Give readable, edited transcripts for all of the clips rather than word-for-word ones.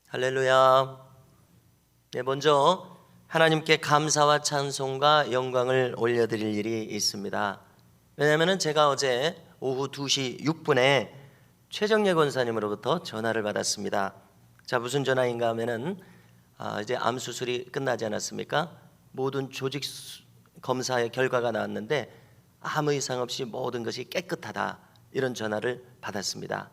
할렐루야. 네, 먼저 하나님께 감사와 찬송과 영광을 올려드릴 일이 있습니다. 왜냐하면 제가 어제 오후 2시 6분에 최정예 권사님으로부터 전화를 받았습니다. 자, 무슨 전화인가 하면은 이제 암 수술이 끝나지 않았습니까? 모든 조직 검사의 결과가 나왔는데 아무 이상 없이 모든 것이 깨끗하다, 이런 전화를 받았습니다.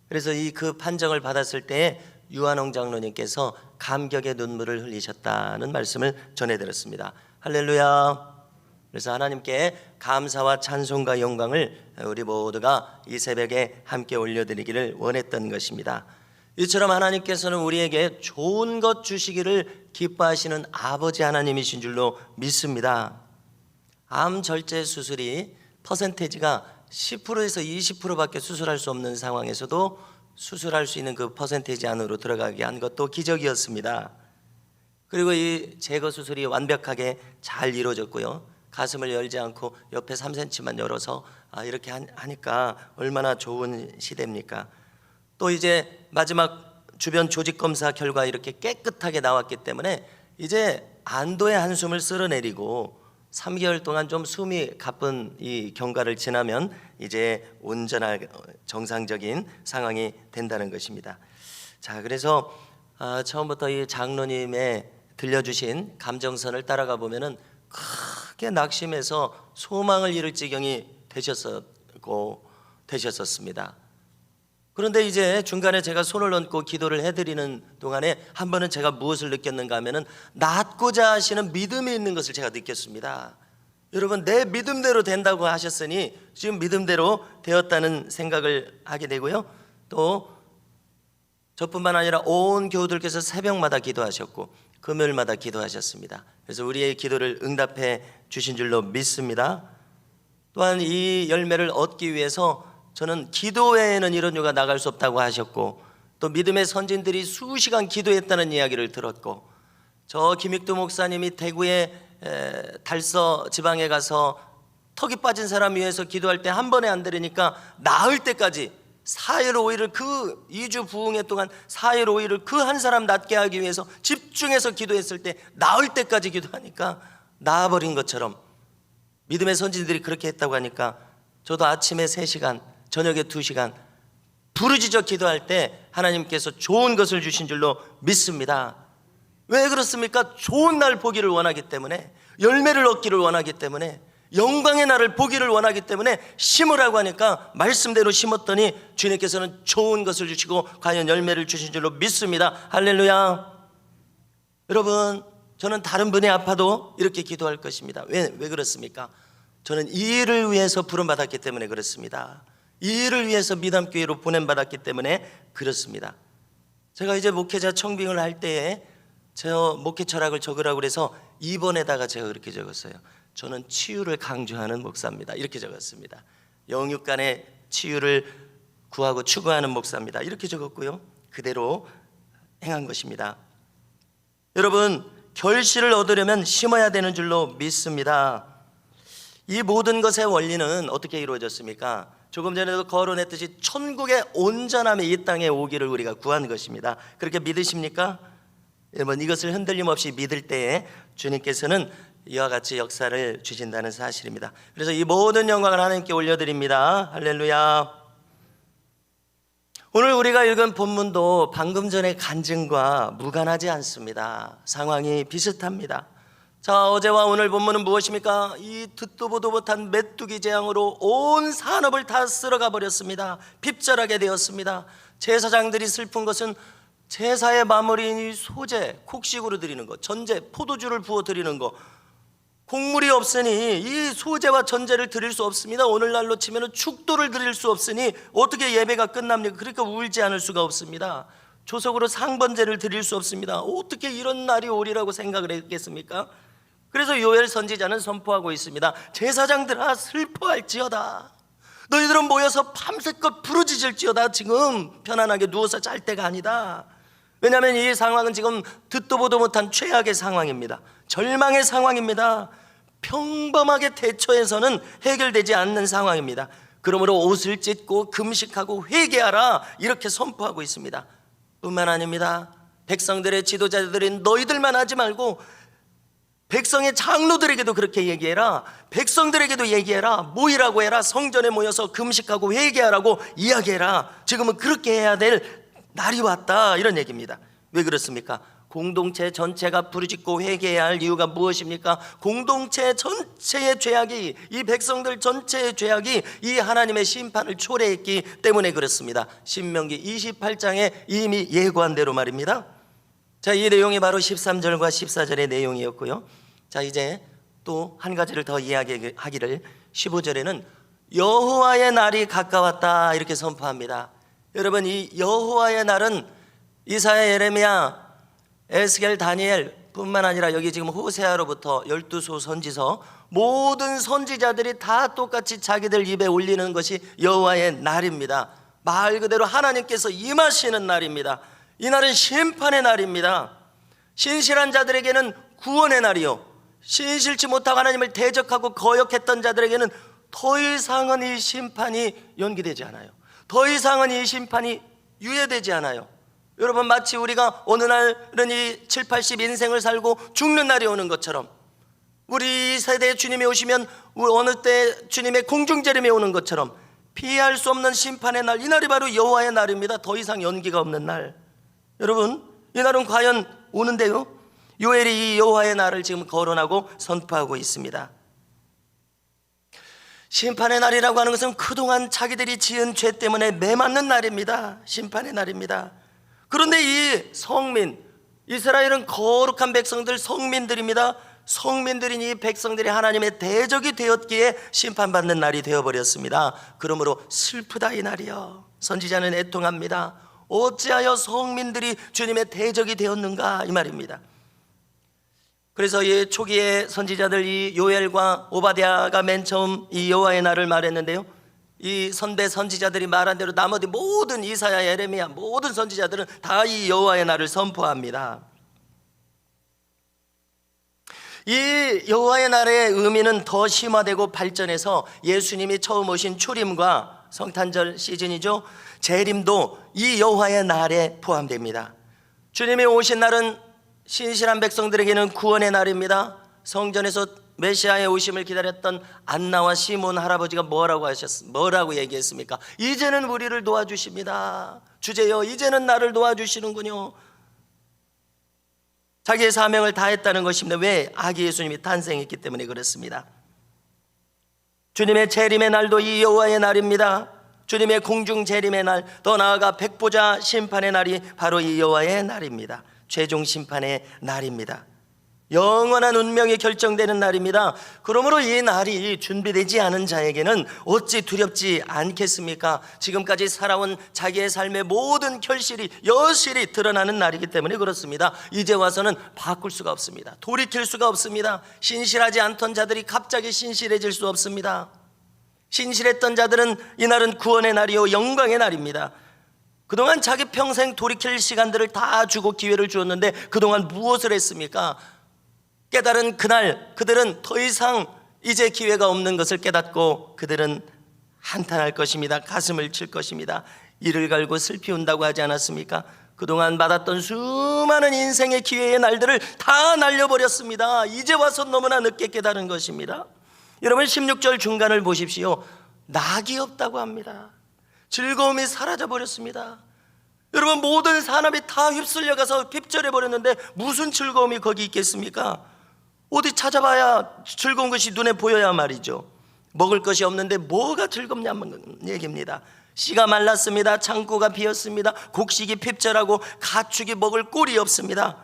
그래서 그 판정을 받았을 때에 유한홍 장로님께서 감격의 눈물을 흘리셨다는 말씀을 전해드렸습니다. 할렐루야. 그래서 하나님께 감사와 찬송과 영광을 우리 모두가 이 새벽에 함께 올려드리기를 원했던 것입니다. 이처럼 하나님께서는 우리에게 좋은 것 주시기를 기뻐하시는 아버지 하나님이신 줄로 믿습니다. 암 절제 수술이 퍼센테이지가 10%에서 20%밖에 수술할 수 없는 상황에서도 수술할 수 있는 그 퍼센테이지 안으로 들어가게 한 것도 기적이었습니다. 그리고 이 제거 수술이 완벽하게 잘 이루어졌고요, 가슴을 열지 않고 옆에 3cm만 열어서 이렇게 하니까 얼마나 좋은 시대입니까? 또 이제 마지막 주변 조직 검사 결과 이렇게 깨끗하게 나왔기 때문에 이제 안도의 한숨을 쓸어내리고 3개월 동안 좀 숨이 가쁜 이 경과를 지나면 이제 온전한 정상적인 상황이 된다는 것입니다. 자, 그래서 처음부터 이 장로님의 들려주신 감정선을 따라가 보면은 크게 낙심해서 소망을 잃을 지경이 되셨었습니다. 그런데 이제 중간에 제가 손을 얹고 기도를 해드리는 동안에 한 번은 제가 무엇을 느꼈는가 하면은 낫고자 하시는 믿음이 있는 것을 제가 느꼈습니다. 여러분, 내 믿음대로 된다고 하셨으니 지금 믿음대로 되었다는 생각을 하게 되고요, 또 저뿐만 아니라 온 교우들께서 새벽마다 기도하셨고 금요일마다 기도하셨습니다. 그래서 우리의 기도를 응답해 주신 줄로 믿습니다. 또한 이 열매를 얻기 위해서 저는 기도 외에는 이런 유가 나갈 수 없다고 하셨고, 또 믿음의 선진들이 수시간 기도했다는 이야기를 들었고, 저 김익두 목사님이 대구의 달서 지방에 가서 턱이 빠진 사람 위해서 기도할 때 한 번에 안 되니까 나을 때까지 4일 5일을 그 2주 부흥회 동안 4일 5일을 그 한 사람 낫게 하기 위해서 집중해서 기도했을 때 나을 때까지 기도하니까 나아버린 것처럼 믿음의 선진들이 그렇게 했다고 하니까 저도 아침에 3시간 저녁에 2시간 부르짖어 기도할 때 하나님께서 좋은 것을 주신 줄로 믿습니다. 왜 그렇습니까? 좋은 날 보기를 원하기 때문에, 열매를 얻기를 원하기 때문에, 영광의 날을 보기를 원하기 때문에 심으라고 하니까 말씀대로 심었더니 주님께서는 좋은 것을 주시고 과연 열매를 주신 줄로 믿습니다. 할렐루야. 여러분, 저는 다른 분이 아파도 이렇게 기도할 것입니다. 왜 그렇습니까? 저는 이 일을 위해서 부름받았기 때문에 그렇습니다. 이 일을 위해서 미담교회로 보냄받았기 때문에 그렇습니다. 제가 이제 목회자 청빙을 할 때에 저 목회 철학을 적으라고 그래서 2번에다가 제가 그렇게 적었어요. 저는 치유를 강조하는 목사입니다, 이렇게 적었습니다. 영육 간의 치유를 구하고 추구하는 목사입니다, 이렇게 적었고요, 그대로 행한 것입니다. 여러분, 결실을 얻으려면 심어야 되는 줄로 믿습니다. 이 모든 것의 원리는 어떻게 이루어졌습니까? 조금 전에도 거론했듯이 천국의 온전함이 이 땅에 오기를 우리가 구한 것입니다. 그렇게 믿으십니까? 여러분, 이것을 흔들림 없이 믿을 때에 주님께서는 이와 같이 역사를 주신다는 사실입니다. 그래서 이 모든 영광을 하나님께 올려드립니다. 할렐루야. 오늘 우리가 읽은 본문도 방금 전의 간증과 무관하지 않습니다. 상황이 비슷합니다. 자, 어제와 오늘 본문은 무엇입니까? 이 듣도 보도 못한 메뚜기 재앙으로 온 산업을 다 쓸어가 버렸습니다. 핍절하게 되었습니다. 제사장들이 슬픈 것은 제사의 마무리인 소제, 곡식으로 드리는 것, 전제, 포도주를 부어 드리는 것, 곡물이 없으니 이 소제와 전제를 드릴 수 없습니다. 오늘날로 치면 축도를 드릴 수 없으니 어떻게 예배가 끝납니까? 그러니까 울지 않을 수가 없습니다. 조석으로 상번제를 드릴 수 없습니다. 어떻게 이런 날이 오리라고 생각을 했겠습니까? 그래서 요엘 선지자는 선포하고 있습니다. 제사장들아, 슬퍼할지어다. 너희들은 모여서 밤새껏 부르짖을지어다. 지금 편안하게 누워서 잘 때가 아니다. 왜냐하면 이 상황은 지금 듣도 보도 못한 최악의 상황입니다. 절망의 상황입니다. 평범하게 대처해서는 해결되지 않는 상황입니다. 그러므로 옷을 찢고 금식하고 회개하라, 이렇게 선포하고 있습니다. 뿐만 아닙니다. 백성들의 지도자들인 너희들만 하지 말고 백성의 장로들에게도 그렇게 얘기해라. 백성들에게도 얘기해라. 모이라고 해라. 성전에 모여서 금식하고 회개하라고 이야기해라. 지금은 그렇게 해야 될 날이 왔다, 이런 얘기입니다. 왜 그렇습니까? 공동체 전체가 부르짖고 회개해야 할 이유가 무엇입니까? 공동체 전체의 죄악이, 이 백성들 전체의 죄악이 이 하나님의 심판을 초래했기 때문에 그렇습니다. 신명기 28장에 이미 예고한 대로 말입니다. 자, 이 내용이 바로 13절과 14절의 내용이었고요. 자, 이제 또 한 가지를 더 이야기하기를 15절에는 여호와의 날이 가까웠다, 이렇게 선포합니다. 여러분, 이 여호와의 날은 이사야, 예레미야, 에스겔, 다니엘 뿐만 아니라 여기 지금 호세아로부터 12소 선지서, 모든 선지자들이 다 똑같이 자기들 입에 올리는 것이 여호와의 날입니다. 말 그대로 하나님께서 임하시는 날입니다. 이 날은 심판의 날입니다. 신실한 자들에게는 구원의 날이요, 신실치 못하고 하나님을 대적하고 거역했던 자들에게는 더 이상은 이 심판이 연기되지 않아요. 더 이상은 이 심판이 유예되지 않아요. 여러분, 마치 우리가 어느 날은 이 7, 80 인생을 살고 죽는 날이 오는 것처럼, 우리 세대에 주님이 오시면 어느 때 주님의 공중재림이 오는 것처럼 피할 수 없는 심판의 날, 이 날이 바로 여호와의 날입니다. 더 이상 연기가 없는 날. 여러분, 이 날은 과연 오는데요, 요엘이 이 여호와의 날을 지금 거론하고 선포하고 있습니다. 심판의 날이라고 하는 것은 그동안 자기들이 지은 죄 때문에 매맞는 날입니다. 심판의 날입니다. 그런데 이 성민, 이스라엘은 거룩한 백성들, 성민들입니다. 성민들인 이 백성들이 하나님의 대적이 되었기에 심판받는 날이 되어버렸습니다. 그러므로 슬프다 이 날이요. 선지자는 애통합니다. 어찌하여 성민들이 주님의 대적이 되었는가, 이 말입니다. 그래서 이 초기의 선지자들, 이 요엘과 오바댜가 맨 처음 이 여호와의 날을 말했는데요, 이 선배 선지자들이 말한 대로 나머지 모든 이사야, 예레미야, 모든 선지자들은 다 이 여호와의 날을 선포합니다. 이 여호와의 날의 의미는 더 심화되고 발전해서 예수님이 처음 오신 초림과 성탄절 시즌이죠, 재림도 이 여호와의 날에 포함됩니다. 주님이 오신 날은 신실한 백성들에게는 구원의 날입니다. 성전에서 메시아의 오심을 기다렸던 안나와 시몬 할아버지가 뭐라고 얘기했습니까? 이제는 우리를 도와주십니다. 주제여, 이제는 나를 도와주시는군요. 자기의 사명을 다했다는 것입니다. 왜? 아기 예수님이 탄생했기 때문에 그렇습니다. 주님의 재림의 날도 이 여호와의 날입니다. 주님의 공중 재림의 날, 더 나아가 백보자 심판의 날이 바로 이 여호와의 날입니다. 최종 심판의 날입니다. 영원한 운명이 결정되는 날입니다. 그러므로 이 날이 준비되지 않은 자에게는 어찌 두렵지 않겠습니까? 지금까지 살아온 자기의 삶의 모든 결실이, 여실이 드러나는 날이기 때문에 그렇습니다. 이제 와서는 바꿀 수가 없습니다. 돌이킬 수가 없습니다. 신실하지 않던 자들이 갑자기 신실해질 수 없습니다. 신실했던 자들은 이날은 구원의 날이요, 영광의 날입니다. 그동안 자기 평생 돌이킬 시간들을 다 주고 기회를 주었는데 그동안 무엇을 했습니까? 깨달은 그날 그들은 더 이상 이제 기회가 없는 것을 깨닫고 그들은 한탄할 것입니다. 가슴을 칠 것입니다. 이를 갈고 슬피 운다고 하지 않았습니까? 그동안 받았던 수많은 인생의 기회의 날들을 다 날려버렸습니다. 이제 와서 너무나 늦게 깨달은 것입니다. 여러분, 16절 중간을 보십시오. 낙이 없다고 합니다. 즐거움이 사라져버렸습니다. 여러분, 모든 사람이 다 휩쓸려가서 핍절해버렸는데 무슨 즐거움이 거기 있겠습니까? 어디 찾아봐야 즐거운 것이 눈에 보여야 말이죠. 먹을 것이 없는데 뭐가 즐겁냐는 얘기입니다. 씨가 말랐습니다. 창고가 비었습니다. 곡식이 핍절하고 가축이 먹을 꼴이 없습니다.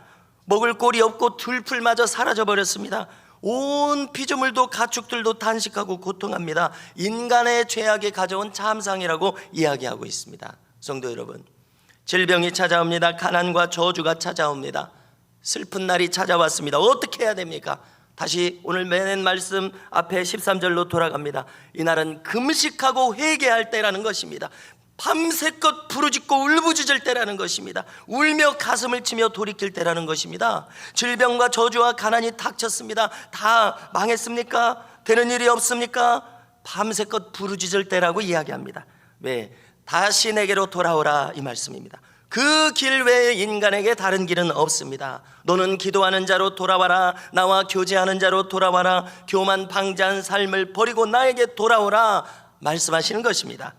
먹을 꼴이 없고 들풀마저 사라져버렸습니다. 온 피조물도 가축들도 단식하고 고통합니다. 인간의 죄악이 가져온 참상이라고 이야기하고 있습니다. 성도 여러분, 질병이 찾아옵니다. 가난과 저주가 찾아옵니다. 슬픈 날이 찾아왔습니다. 어떻게 해야 됩니까? 다시 오늘 맨 말씀 앞에 13절로 돌아갑니다. 이날은 금식하고 회개할 때라는 것입니다. 밤새껏 부르짖고 울부짖을 때라는 것입니다. 울며 가슴을 치며 돌이킬 때라는 것입니다. 질병과 저주와 가난이 닥쳤습니다. 다 망했습니까? 되는 일이 없습니까? 밤새껏 부르짖을 때라고 이야기합니다. 왜? 다시 내게로 돌아오라, 이 말씀입니다. 그 길 외에 인간에게 다른 길은 없습니다. 너는 기도하는 자로 돌아와라. 나와 교제하는 자로 돌아와라. 교만 방자한 삶을 버리고 나에게 돌아오라 말씀하시는 것입니다.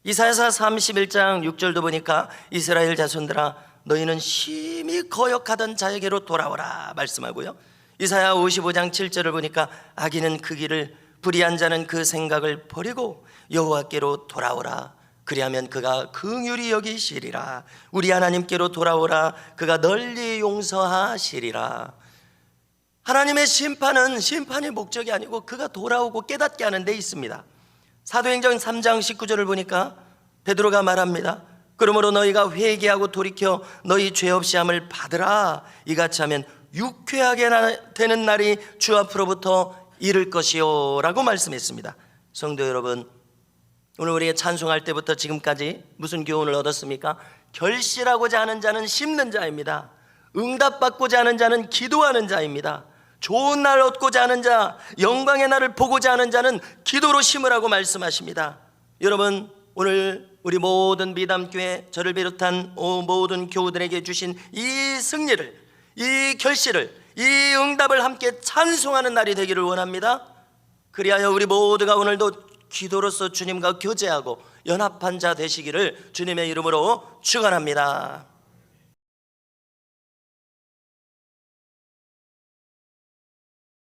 이사야서 31장 6절도 보니까 이스라엘 자손들아 너희는 심히 거역하던 자에게로 돌아오라 말씀하고요. 이사야 55장 7절을 보니까 악인은 그 길을, 불의한 자는 그 생각을 버리고 여호와께로 돌아오라. 그리하면 그가 긍휼히 여기시리라. 우리 하나님께로 돌아오라. 그가 널리 용서하시리라. 하나님의 심판은 심판의 목적이 아니고 그가 돌아오고 깨닫게 하는 데 있습니다. 사도행전 3장 19절을 보니까 베드로가 말합니다. 그러므로 너희가 회개하고 돌이켜 너희 죄 없이 함을 받으라. 이같이 하면 유쾌하게 되는 날이 주 앞으로부터 이를 것이요 라고 말씀했습니다. 성도 여러분, 오늘 우리가 찬송할 때부터 지금까지 무슨 교훈을 얻었습니까? 결실하고자 하는 자는 심는 자입니다. 응답받고자 하는 자는 기도하는 자입니다. 좋은 날 얻고자 하는 자, 영광의 날을 보고자 하는 자는 기도로 심으라고 말씀하십니다. 여러분, 오늘 우리 모든 미담교회, 저를 비롯한 모든 교우들에게 주신 이 승리를, 이 결실을, 이 응답을 함께 찬송하는 날이 되기를 원합니다. 그리하여 우리 모두가 오늘도 기도로서 주님과 교제하고 연합한 자 되시기를 주님의 이름으로 축원합니다.